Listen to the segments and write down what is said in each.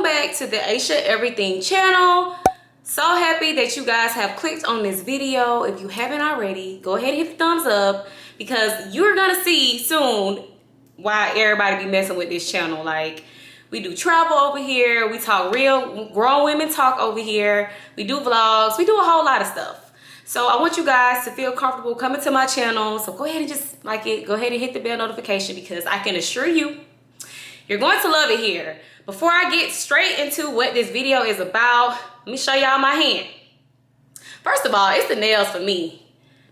back to the Asha Everything channel. So happy that you guys have clicked on this video. If you haven't already, go ahead and hit the thumbs up because you're gonna see soon why everybody be messing with this channel. Like, we do travel over here, we talk real grown women talk over here, we do vlogs, we do a whole lot of stuff. So I want you guys to feel comfortable coming to my channel. So go ahead and just like it, go ahead and hit the bell notification because I can assure you, you're going to love it here. Before I get straight into what this video is about, let me show y'all my hand. First of all, it's the nails for me.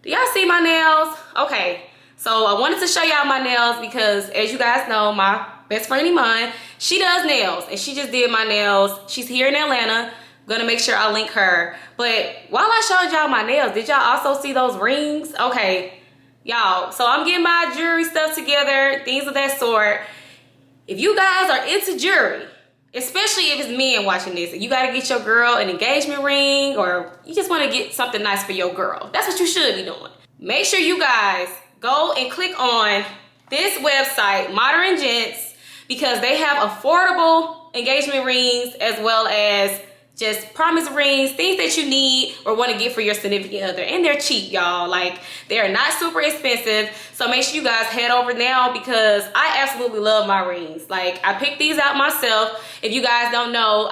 Do y'all see my nails? Okay, so I wanted to show y'all my nails because as you guys know, my best friend Iman, she does nails and she just did my nails. She's here in Atlanta. I'm gonna make sure I link her. But while I showed y'all my nails, did y'all also see those rings? Okay, y'all, so I'm getting my jewelry stuff together, things of that sort. If you guys are into jewelry, especially if it's men watching this, and you gotta get your girl an engagement ring or you just wanna get something nice for your girl, that's what you should be doing. Make sure you guys go and click on this website, Modern Gents, because they have affordable engagement rings as well as just promise rings, things that you need or want to get for your significant other. And they're cheap, y'all. Like, they're not super expensive. So make sure you guys head over now because I absolutely love my rings. Like, I picked these out myself. If you guys don't know,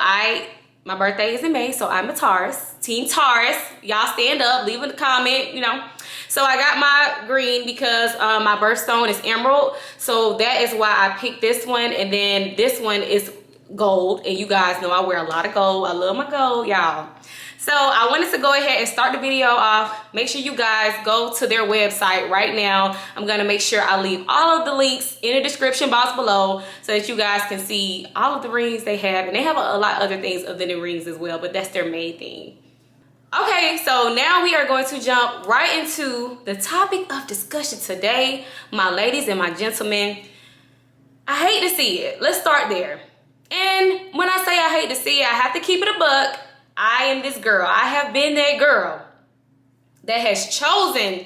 my birthday is in May, so I'm a Taurus. Team Taurus. Y'all stand up, leave a comment, you know. So I got my green because my birthstone is emerald. So that is why I picked this one. And then this one is gold, and you guys know I wear a lot of gold. I love my gold, y'all. So I wanted to go ahead and start the video off. Make sure you guys go to their website right now. I'm gonna make sure I leave all of the links in the description box below so that you guys can see all of the rings they have, and they have a lot of other things other than rings as well, but that's their main thing. Okay, so now we are going to jump right into the topic of discussion today, my ladies and my gentlemen. I hate to see it. Let's start there. And when I say I hate to see it, I have to keep it a buck. I am this girl. I have been that girl that has chosen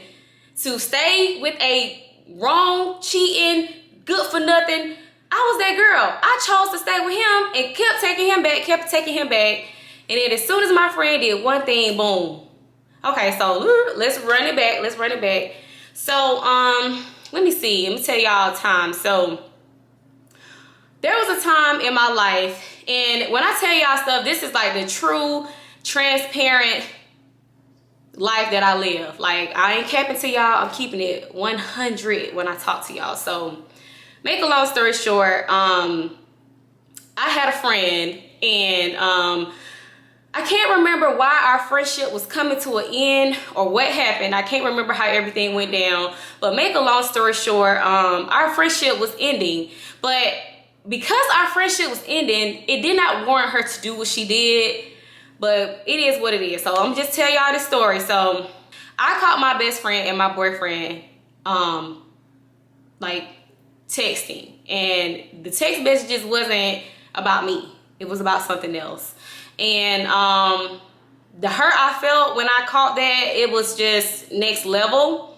to stay with a wrong, cheating, good for nothing. I was that girl. I chose to stay with him and kept taking him back, kept taking him back. And then as soon as my friend did one thing, boom. Okay, so let's run it back. Let's run it back. So, let me see. Let me tell y'all a time. So, there was a time in my life, and when I tell y'all stuff, this is like the true, transparent life that I live. Like, I ain't capping to y'all. I'm keeping it 100 when I talk to y'all. So, make a long story short, I had a friend, and I can't remember why our friendship was coming to an end or what happened. I can't remember how everything went down. But make a long story short, our friendship was ending. But because our friendship was ending, it did not warrant her to do what she did, but it is what it is. So I'm just tell y'all this story. So I caught my best friend and my boyfriend like texting, and the text messages wasn't about me. It was about something else. And the hurt I felt when I caught that, it was just next level.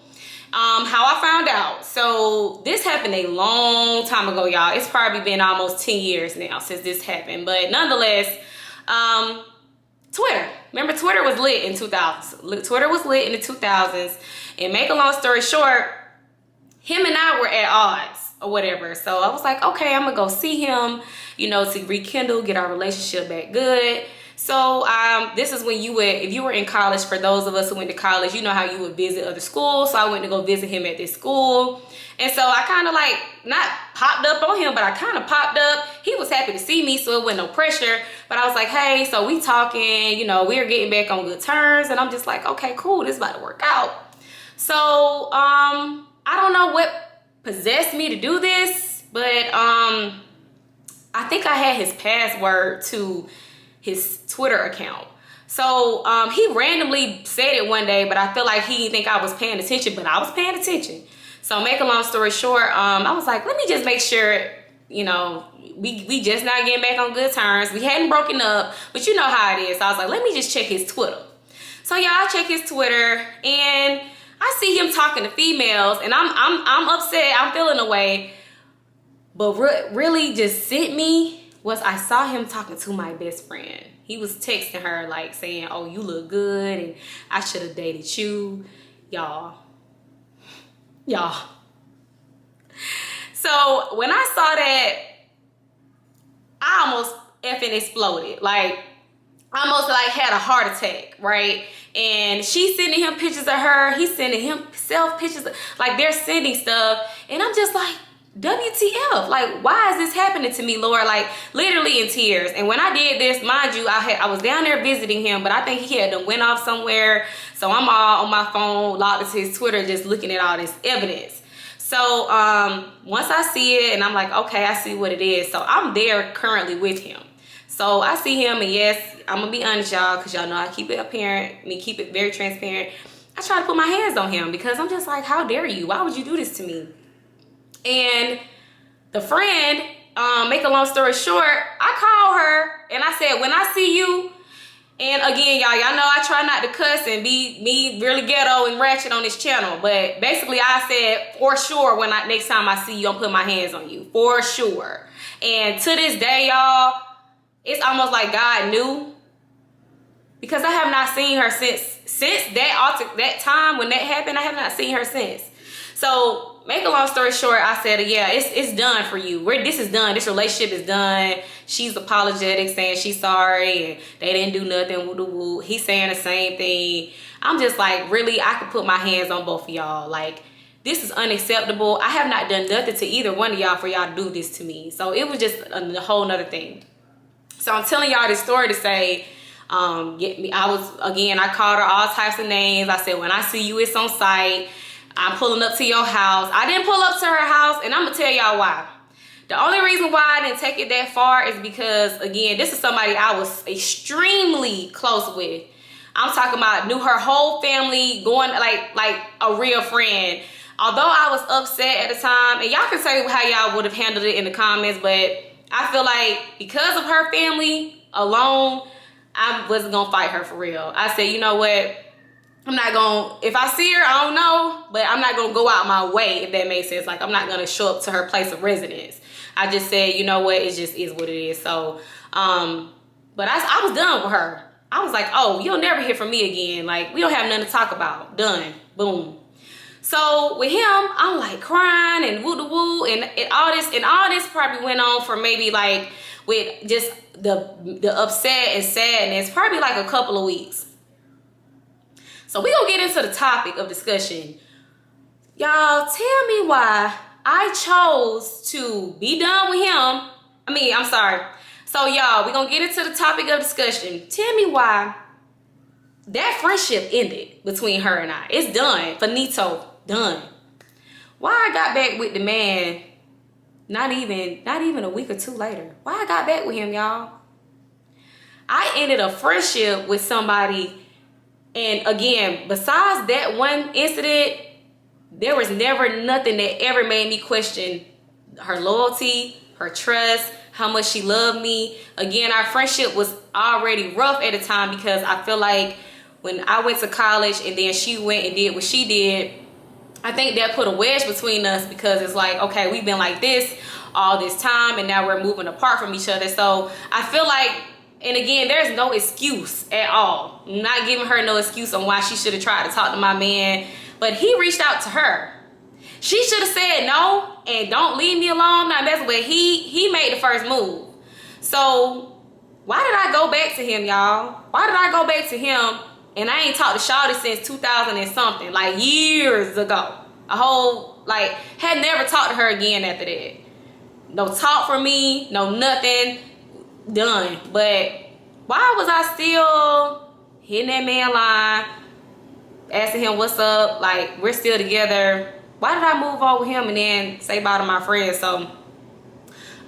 How I found out. So this happened a long time ago, y'all. It's probably been almost 10 years now since this happened. But nonetheless, Twitter. Remember, Twitter was lit in 2000s. Twitter was lit in the 2000s. And make a long story short, him and I were at odds or whatever. So I was like, okay, I'm going to go see him, you know, to rekindle, get our relationship back good. So this is when you would, if you were in college, for those of us who went to college, you know how you would visit other schools. So I went to go visit him at this school. And so I kind of like, not popped up on him, but I kind of popped up. He was happy to see me, so it wasn't no pressure. But I was like, hey, so we talking, you know, we are getting back on good terms. And I'm just like, okay, cool, this is about to work out. So I don't know what possessed me to do this, but I think I had his password to his Twitter account. So he randomly said it one day, but I feel like he didn't think I was paying attention, but I was paying attention. So make a long story short, I was like, let me just make sure, you know, we just not getting back on good terms. We hadn't broken up, but you know how it is. So I was like, let me just check his Twitter. So y'all check his Twitter, and I see him talking to females, and I'm upset. I'm feeling away. But really just sent me was I saw him talking to my best friend. He was texting her like saying, oh, you look good and I should have dated you. Y'all. So when I saw that, I almost effing exploded. Like, almost like had a heart attack, right? And she's sending him pictures of her. He's sending himself pictures. Like, they're sending stuff. And I'm just like, WTF? Like, why is this happening to me, Lord? Like, literally in tears. And when I did this, mind you, I was down there visiting him, but I think he had went off somewhere. So I'm all on my phone, logged into his Twitter, just looking at all this evidence. So once I see it, and I'm like, okay, I see what it is. So I'm there currently with him. So I see him, and yes, I'm gonna be honest, y'all, because y'all know I keep it apparent, keep it very transparent. I try to put my hands on him because I'm just like, how dare you? Why would you do this to me? And the friend, make a long story short, I called her and I said, when I see you, and again, y'all know I try not to cuss and be me really ghetto and ratchet on this channel, but basically I said, for sure, when next time I see you, I'm putting my hands on you, for sure. And to this day, y'all, it's almost like God knew, because I have not seen her since that time when that happened. I have not seen her since. So make a long story short, I said, yeah, it's done for you. This is done. This relationship is done. She's apologetic, saying she's sorry and they didn't do nothing. Woo-doo-woo. He's saying the same thing. I'm just like, really, I could put my hands on both of y'all. Like, this is unacceptable. I have not done nothing to either one of y'all for y'all to do this to me. So it was just a whole nother thing. So I'm telling y'all this story to say, I called her all types of names. I said, when I see you, it's on site. I'm pulling up to your house. I didn't pull up to her house, and I'm gonna tell y'all why. The only reason why I didn't take it that far is because, again, this is somebody I was extremely close with. I'm talking about knew her whole family, going like a real friend. Although I was upset at the time, and y'all can say how y'all would have handled it in the comments, but I feel like because of her family alone, I wasn't gonna fight her for real. I said, you know what? I'm not gonna, if I see her, I don't know, but I'm not gonna go out my way, if that makes sense. Like, I'm not gonna show up to her place of residence. I just said, you know what? It just is what it is. So, but I was done with her. I was like, oh, you'll never hear from me again. Like, we don't have nothing to talk about. Done. Boom. So with him, I'm like crying and woo-de-woo and all this probably went on for maybe like, with just the upset and sadness, probably like a couple of weeks. So we gonna get into the topic of discussion. Y'all, tell me why I chose to be done with him. I'm sorry. So y'all, we gonna get into the topic of discussion. Tell me why that friendship ended between her and I. It's done. Finito. Done. Why I got back with the man not even a week or two later. Why I got back with him, y'all? I ended a friendship with somebody, and again, besides that one incident, there was never nothing that ever made me question her loyalty, her trust, how much she loved me. Again, our friendship was already rough at the time because I feel like when I went to college and then she went and did what she did, I think that put a wedge between us because it's like, okay, we've been like this all this time and now we're moving apart from each other. So I feel like, and again, there's no excuse at all. I'm not giving her no excuse on why she should have tried to talk to my man, but he reached out to her. She should have said no and don't leave me alone, not messing with. He made the first move. So why did I go back to him, y'all? Why did I go back to him? And I ain't talked to Shawty since 2000 and something, like years ago. Had never talked to her again after that. No talk from me, no nothing, done. But why was I still hitting that man line, asking him what's up, like we're still together? Why did I move on with him and then say bye to my friends? So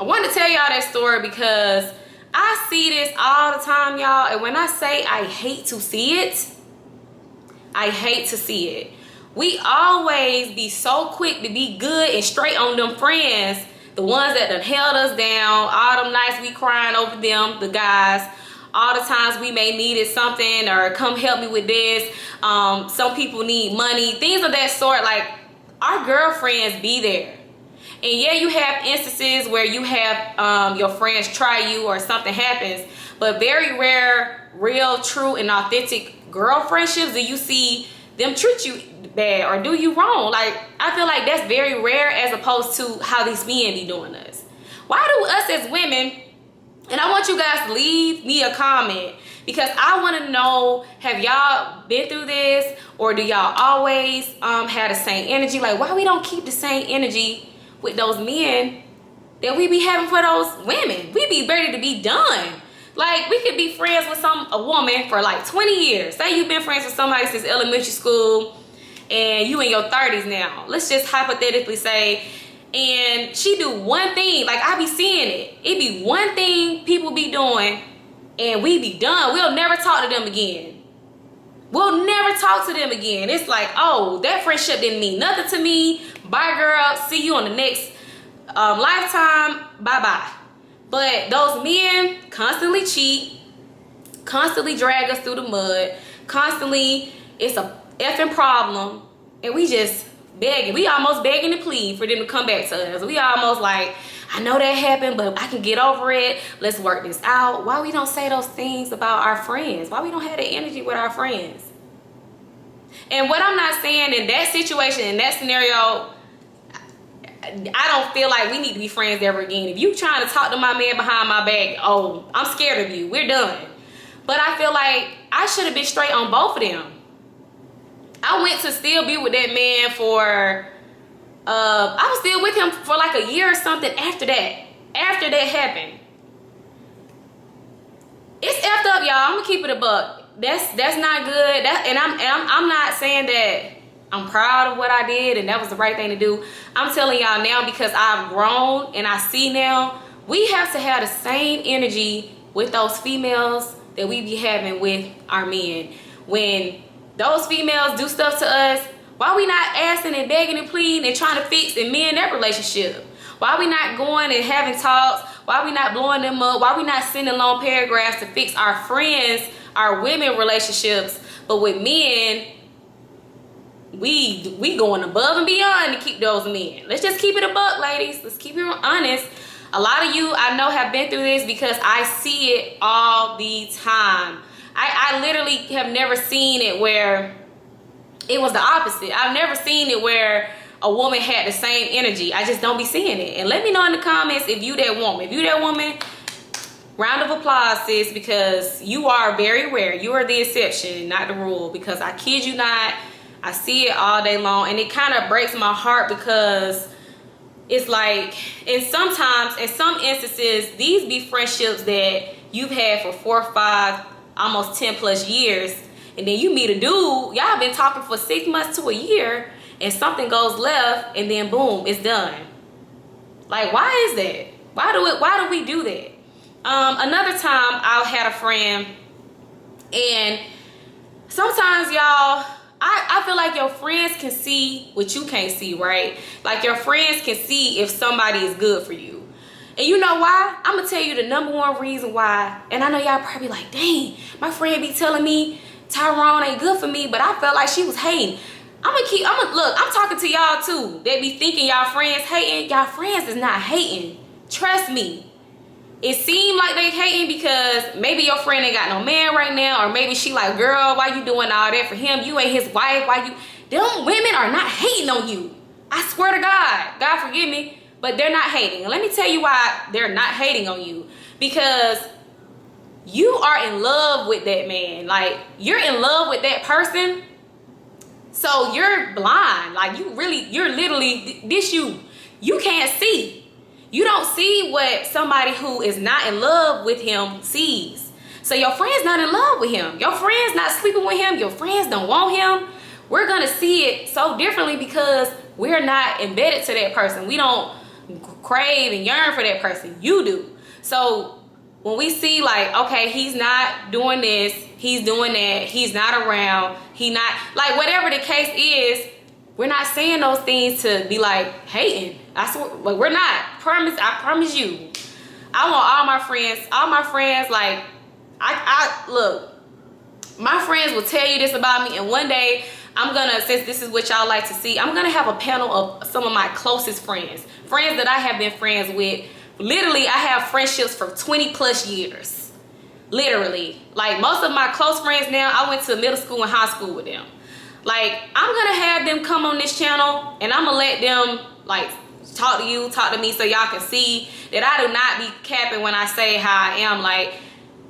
I wanted to tell y'all that story because I see this all the time, y'all. And when I say I hate to see it, I hate to see it. We always be so quick to be good and straight on them friends, the ones that done held us down, all them nights we crying over them, the guys, all the times we may needed something or come help me with this. Some people need money, things of that sort. Like, our girlfriends be there. And yeah, you have instances where you have your friends try you or something happens, but very rare, real, true, and authentic girl friendships do you see them treat you bad or do you wrong. Like, I feel like that's very rare as opposed to how these men be doing us. Why do us as women, and I want you guys to leave me a comment, because I want to know, have y'all been through this, or do y'all always have the same energy? Like, why we don't keep the same energy with those men that we be having for those women? We be ready to be done. Like, we could be friends with a woman for like 20 years. Say you've been friends with somebody since elementary school and you in your 30s now. Let's just hypothetically say, and she do one thing, like I be seeing it. It be one thing people be doing and we be done. We'll never talk to them again. We'll never talk to them again. It's like, oh, that friendship didn't mean nothing to me. Bye, girl. See you on the next lifetime. Bye-bye. But those men constantly cheat, constantly drag us through the mud, constantly, it's a effing problem, and we just begging. We almost begging and pleading for them to come back to us. We almost like, I know that happened, but I can get over it. Let's work this out. Why we don't say those things about our friends? Why we don't have that energy with our friends? And what I'm not saying in that situation, in that scenario, I don't feel like we need to be friends ever again. If you trying to talk to my man behind my back, oh, I'm scared of you. We're done. But I feel like I should have been straight on both of them. I went to still be with that man for, I was still with him for like a year or something after that. After that happened. It's effed up, y'all. I'm gonna keep it a buck. That's not good. I'm not saying that I'm proud of what I did and that was the right thing to do. I'm telling y'all now, because I've grown and I see now, we have to have the same energy with those females that we be having with our men. When those females do stuff to us, why we not asking and begging and pleading and trying to fix and mend that relationship? Why we not going and having talks? Why we not blowing them up? Why we not sending long paragraphs to fix our friends, our women relationships? But with men, we going above and beyond to keep those men. Let's just keep it a buck, ladies. Let's keep it honest. A lot of you I know have been through this because I see it all the time. I literally have never seen it where it was the opposite. I've never seen it where a woman had the same energy. I just don't be seeing it. And let me know in the comments if you that woman. If you that woman, round of applause, sis, because you are very rare. You are the exception, not the rule. Because I kid you not, I see it all day long. And it kind of breaks my heart because it's like, and sometimes, in some instances, these be friendships that you've had for 4 or 5, almost 10 plus years. And then you meet a dude, y'all been talking for 6 months to a year, and something goes left, and then boom, it's done. Like, why is that? Why do we do that? Another time I had a friend, and sometimes y'all, I feel like your friends can see what you can't see, right? Like, your friends can see if somebody is good for you. And you know why? I'm gonna tell you the #1 reason why. And I know y'all probably like, dang, my friend be telling me Tyrone ain't good for me, but I felt like she was hating. Look, I'm talking to y'all too. They be thinking y'all friends hating. Y'all friends is not hating. Trust me. It seemed like they hating because maybe your friend ain't got no man right now, or maybe she like, girl, why you doing all that for him? You ain't his wife. Them women are not hating on you. I swear to God. God forgive me, but they're not hating. And let me tell you why they're not hating on you. Because you are in love with that man. Like, you're in love with that person. So you're blind. Like, you're literally, you can't see. You don't see what somebody who is not in love with him sees. So your friend's not in love with him. Your friend's not sleeping with him. Your friends don't want him. We're going to see it so differently because we're not embedded to that person. We don't crave and yearn for that person. You do. So when we see like, okay, he's not doing this, he's doing that, he's not around, he not, like whatever the case is, we're not saying those things to be like hating. I swear, like we're not. I promise you. I want all my friends, like, look, my friends will tell you this about me, and one day I'm gonna, since this is what y'all like to see, I'm gonna have a panel of some of my closest friends that I have been friends with. Literally, I have friendships for 20 plus years. Literally, like most of my close friends now, I went to middle school and high school with them. Like, I'm gonna have them come on this channel, and I'm gonna let them like talk to me, so y'all can see that I do not be capping when I say how I am. Like,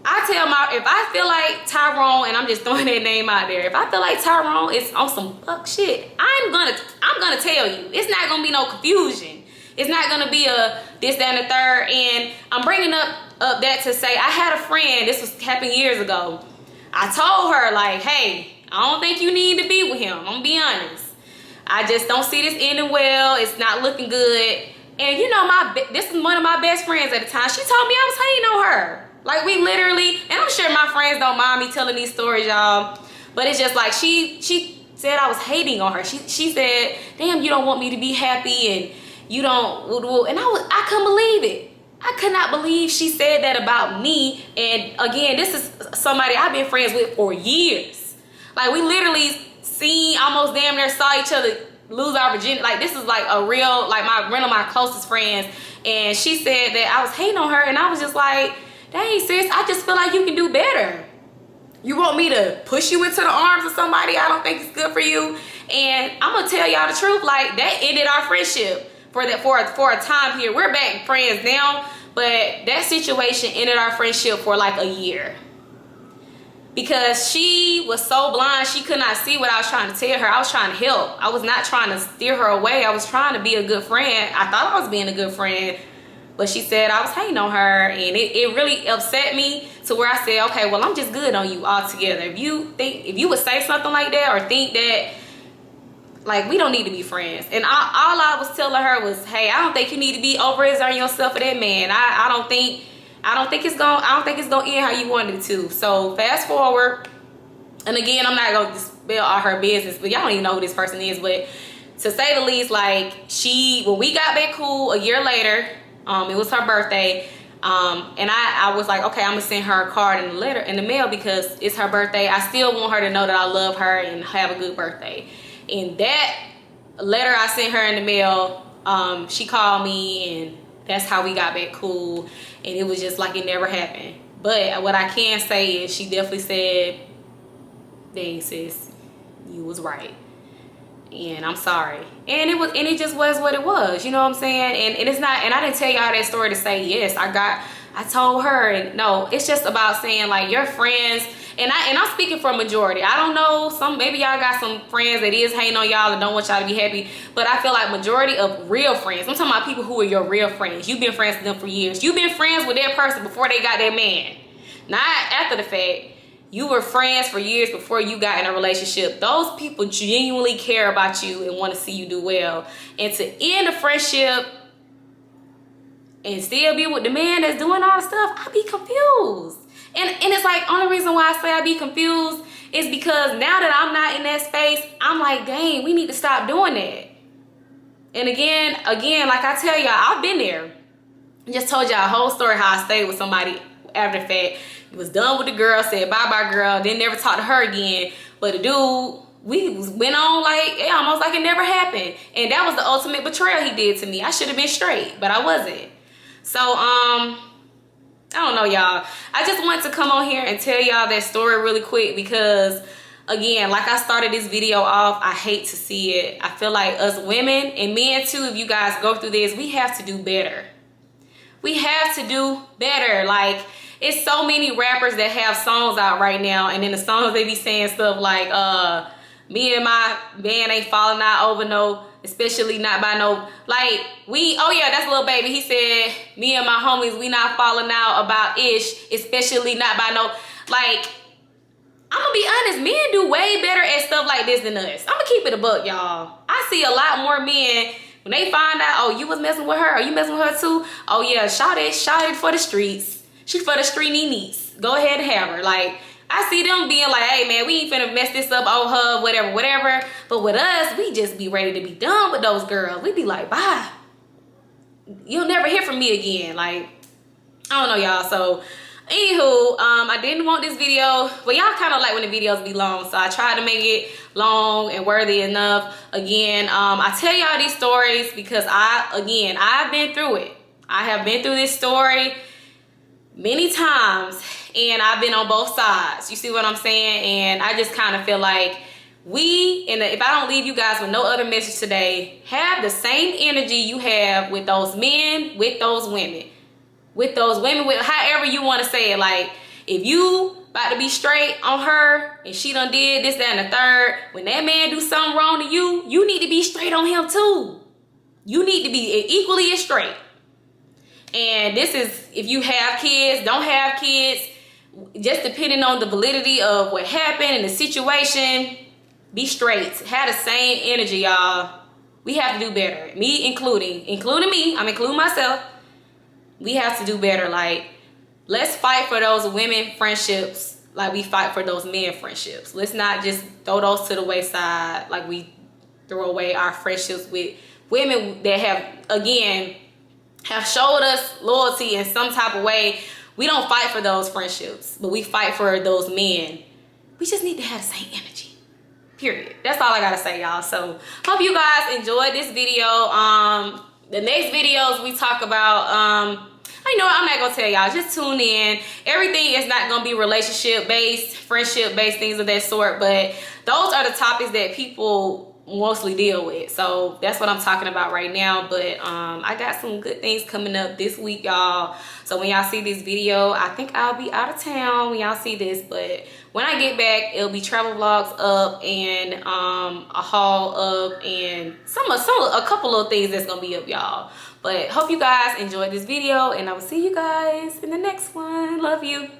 I tell if I feel like Tyrone, and I'm just throwing that name out there, if I feel like Tyrone is on some fuck shit, I'm gonna tell you. It's not gonna be no confusion. It's not gonna be a this, that, and the third. And I'm bringing up that to say, I had a friend, this was happened years ago. I told her, like, hey, I don't think you need to be with him. I'm gonna be honest. I just don't see this ending well. It's not looking good. And you know, this is one of my best friends at the time. She told me I was hating on her. Like, we literally, and I'm sure my friends don't mind me telling these stories, y'all. But it's just like, she said I was hating on her. She said, damn, you don't want me to be happy, and you don't, and I couldn't believe it. I could not believe she said that about me. And again, this is somebody I've been friends with for years. Like, we literally almost damn near saw each other lose our virginity. Like, this is like a real, like one of my closest friends. And she said that I was hating on her, and I was just like, dang, sis, I just feel like you can do better. You want me to push you into the arms of somebody I don't think is good for you? And I'm gonna tell y'all the truth, like, that ended our friendship for a time here. We're back friends now, but that situation ended our friendship for like a year. Because she was so blind, she could not see what I was trying to tell her. I was trying to help. I was not trying to steer her away. I was trying to be a good friend. I thought I was being a good friend. But she said I was hating on her, and it really upset me to where I said, okay, well, I'm just good on you altogether. If you would say something like that, or think that, like, we don't need to be friends. And all I was telling her was, hey, I don't think you need to be overexerting yourself for that man. I don't think it's gonna end how you wanted it to. So fast forward, and again, I'm not gonna spill all her business, but y'all don't even know who this person is. But to say the least, like, when we got back cool a year later, it was her birthday, and I was like, okay, I'm gonna send her a card and a letter in the mail because it's her birthday. I still want her to know that I love her and have a good birthday. And that letter I sent her in the mail, she called me, and that's how we got back cool. And it was just like it never happened. But what I can say is she definitely said, dang, sis, you was right. And I'm sorry. And it just was what it was. You know what I'm saying? And it's not, and I didn't tell y'all that story to say, yes, I told her. And no, it's just about saying, like, your friends, and I'm speaking for majority. I don't know, maybe y'all got some friends that is hating on y'all and don't want y'all to be happy, but I feel like majority of real friends, I'm talking about people who are your real friends. You've been friends with them for years. You've been friends with that person before they got that man. Not after the fact. You were friends for years before you got in a relationship. Those people genuinely care about you and want to see you do well. And to end a friendship and still be with the man that's doing all the stuff, I be confused. And it's like, only reason why I say I be confused is because now that I'm not in that space, I'm like, dang, we need to stop doing that. And again, like I tell y'all, I've been there. I just told y'all a whole story how I stayed with somebody after the fact. He was done with the girl, said bye-bye girl, then never talked to her again. But the dude, we went on like, almost like it never happened. And that was the ultimate betrayal he did to me. I should have been straight, but I wasn't. So, I don't know, y'all. I just wanted to come on here and tell y'all that story really quick because, again, like I started this video off, I hate to see it. I feel like us women, and men too, if you guys go through this, we have to do better. We have to do better. Like, it's so many rappers that have songs out right now, and in the songs they be saying stuff like, me and my band ain't falling out over no, especially not by no, like, oh yeah, that's Lil Baby. He said, me and my homies, we not falling out about ish, especially not by no, like, I'm gonna be honest, men do way better at stuff like this than us. I'm gonna keep it a buck, y'all. I see a lot more men, when they find out, oh, you was messing with her, or you messing with her too, oh yeah, shout it for the streets. She for the street needs. Go ahead and have her. Like, I see them being like, hey man, we ain't finna mess this up, oh her, whatever. But with us, we just be ready to be done with those girls. We be like, bye. You'll never hear from me again. Like, I don't know, y'all. So Anywho, I didn't want this video, but y'all kind of like when the videos be long, so I tried to make it long and worthy enough. Again, I tell y'all these stories because I've been through it. I have been through this story many times, and I've been on both sides. You see what I'm saying? And I just kind of feel like if I don't leave you guys with no other message today, have the same energy you have with those men, with those women, with however you want to say it. Like, if you about to be straight on her and she done did this, that, and the third, when that man do something wrong to you, you need to be straight on him too. You need to be equally as straight. And this is, if you have kids, don't have kids, just depending on the validity of what happened and the situation, be straight. Have the same energy, y'all. We have to do better. Me including me, I'm including myself. We have to do better. Like, let's fight for those women friendships like we fight for those men friendships. Let's not just throw those to the wayside like we throw away our friendships with women that have showed us loyalty in some type of way. We don't fight for those friendships, but we fight for those men. We just need to have the same energy. Period. That's all I gotta say, y'all. So hope you guys enjoyed this video. The next videos we talk about, you know what, I'm not gonna tell y'all, just tune in. Everything is not gonna be relationship based, friendship based, things of that sort, but those are the topics that people mostly deal with. So that's what I'm talking about right now. But I got some good things coming up this week, y'all. So when y'all see this video, I think I'll be out of town when y'all see this, but when I get back, it'll be travel vlogs up and a haul up and a couple of things that's gonna be up, y'all. But hope you guys enjoyed this video, and I will see you guys in the next one. Love you.